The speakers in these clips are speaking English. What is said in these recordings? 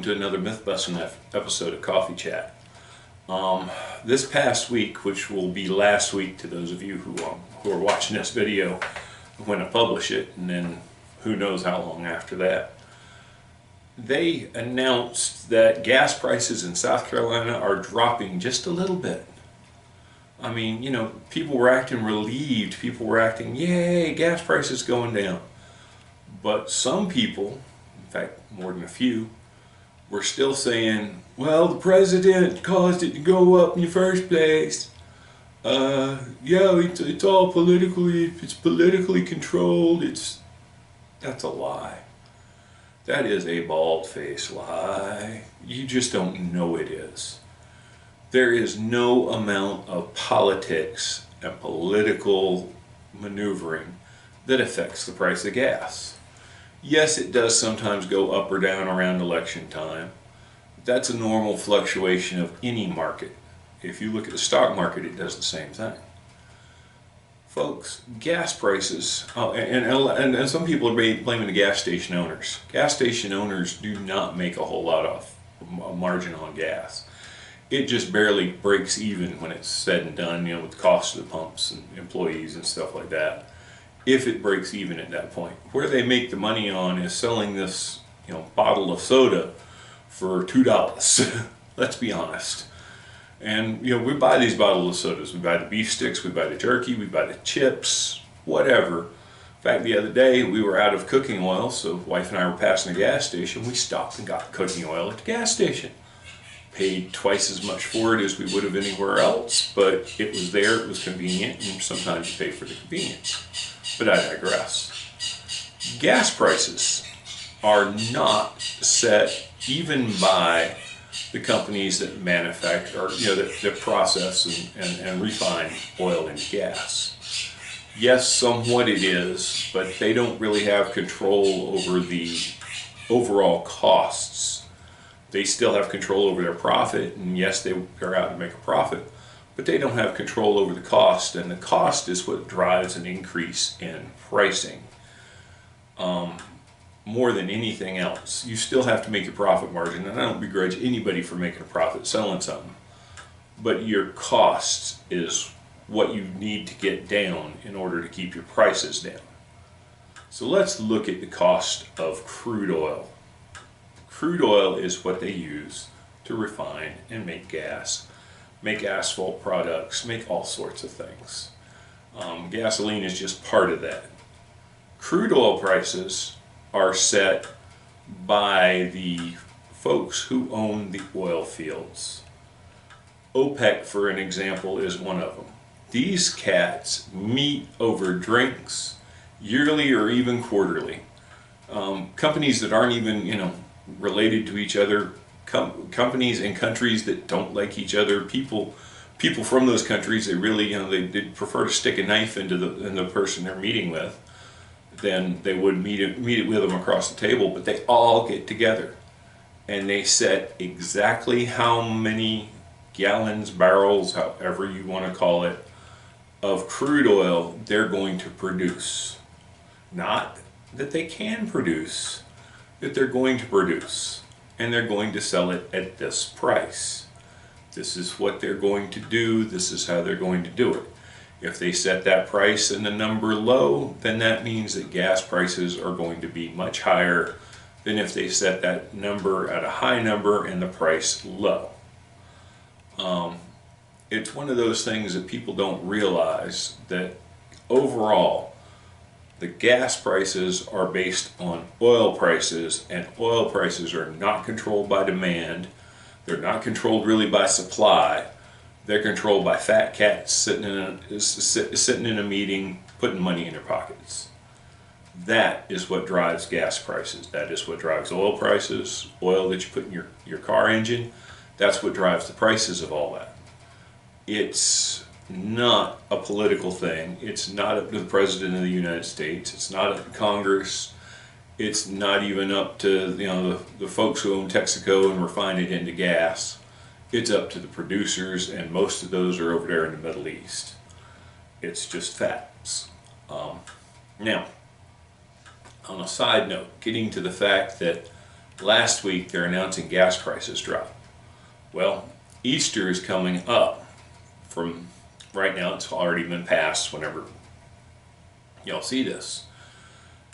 welcome to another Mythbusting episode of Coffee Chat. This past week, which will be last week to those of you who are watching this video when I publish it, and then who knows how long after that, they announced that gas prices in South Carolina are dropping just a little bit. I mean, you know, people were acting relieved, people were acting, yay, gas prices going down. But some people, in fact more than a few, were still saying, well, the president caused it to go up in the first place. Yeah, it's all politically controlled. That's a lie. That is a bald-faced lie. You just don't know it is. There is no amount of politics and political maneuvering that affects the price of gas. Yes, it does sometimes go up or down around election time. That's a normal fluctuation of any market. If you look at the stock market, it does the same thing. Folks, gas prices, and some people are blaming the gas station owners. Gas station owners do not make a whole lot of margin on gas. It just barely breaks even when it's said and done, you know, with the cost of the pumps and employees and stuff like that. If it breaks even at that point. Where they make the money on is selling this, you know, bottle of soda for $2. Let's be honest. And, you know, we buy these bottles of sodas. We buy the beef sticks, we buy the jerky, we buy the chips, whatever. In fact, the other day we were out of cooking oil, so wife and I were passing a gas station. We stopped and got cooking oil at the gas station. Paid twice as much for it as we would have anywhere else, but it was there, it was convenient, and sometimes you pay for the convenience. But I digress. Gas prices are not set even by the companies that manufacture, or you know, that process and refine oil into gas. Yes, somewhat it is, but they don't really have control over the overall costs. They still have control over their profit, and yes, they are out to make a profit, but they don't have control over the cost, and the cost is what drives an increase in pricing. More than anything else, you still have to make your profit margin, and I don't begrudge anybody for making a profit selling something, but your cost is what you need to get down in order to keep your prices down. So let's look at the cost of crude oil. Crude oil is what they use to refine and make gas, make asphalt products, make all sorts of things. Gasoline is just part of that. Crude oil prices are set by the folks who own the oil fields. OPEC, for an example, is one of them. These cats meet over drinks yearly or even quarterly. Companies that aren't even, you know, related to each other, companies and countries that don't like each other, people from those countries, they really, you know, they prefer to stick a knife into the person they're meeting with than they would meet it with them across the table. But they all get together and they set exactly how many gallons, barrels, however you want to call it, of crude oil they're going to produce. Not that they can produce, that they're going to produce, and they're going to sell it at this price. This is what they're going to do, this is how they're going to do it. If they set that price and the number low, then that means that gas prices are going to be much higher than if they set that number at a high number and the price low. It's one of those things that people don't realize, that overall the gas prices are based on oil prices, and oil prices are not controlled by demand. They're not controlled really by supply. They're controlled by fat cats sitting in a meeting, putting money in their pockets. That is what drives gas prices. That is what drives oil prices, oil that you put in your car engine. That's what drives the prices of all that. It's not a political thing. It's not up to the President of the United States. It's not up to Congress. It's not even up to, you know, the folks who own Texaco and refine it into gas. It's up to the producers, and most of those are over there in the Middle East. It's just facts. Now, on a side note, getting to the fact that Last week they're announcing gas prices drop. Well, Easter is coming up from right now. It's already been passed whenever y'all see this.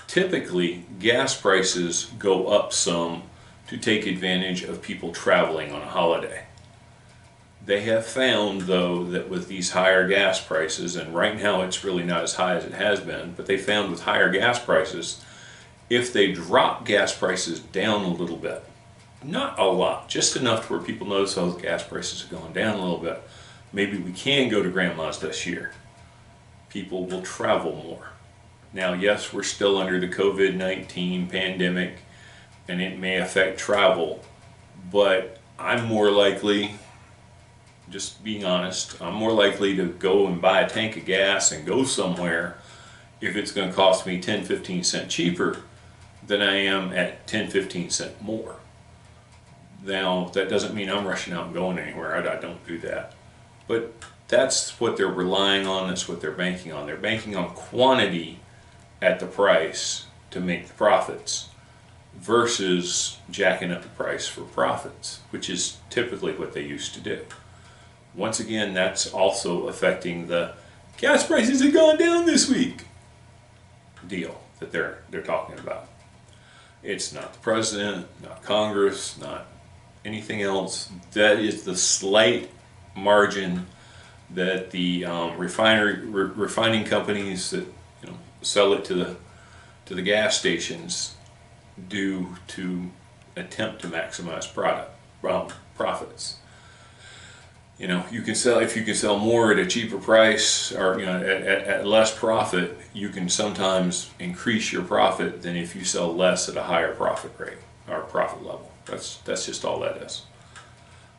Typically, gas prices go up some to take advantage of people traveling on a holiday. They have found, though, that with these higher gas prices, and right now it's really not as high as it has been, but they found with higher gas prices, if they drop gas prices down a little bit, not a lot, just enough to where people notice those gas prices are going down a little bit, maybe we can go to grandma's this year. People will travel more. Now, yes, we're still under the COVID-19 pandemic, and it may affect travel, but I'm more likely, just being honest, I'm more likely to go and buy a tank of gas and go somewhere if it's going to cost me 10-15 cents cheaper than I am at 10-15 cents more. Now, that doesn't mean I'm rushing out and going anywhere. I don't do that. But that's what they're relying on. That's what they're banking on. They're banking on quantity at the price to make the profits versus jacking up the price for profits, which is typically what they used to do. Once again, that's also affecting the gas prices have gone down this week deal that they're talking about. It's not the president, not Congress, not anything else. That is the slight margin that the refining companies that sell it to the gas stations do to attempt to maximize profits. You can sell, if you can sell more at a cheaper price, or at less profit, you can sometimes increase your profit than if you sell less at a higher profit rate or profit level. That's just all that is.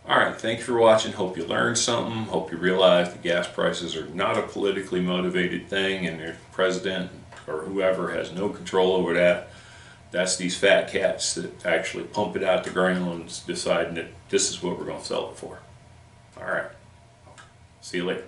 All right, thank you for watching. Hope you learned something. Hope you realize the gas prices are not a politically motivated thing, and their president or whoever has no control over that. That's these fat cats that actually pump it out the ground, deciding that this is what we're going to sell it for. All right. See you later.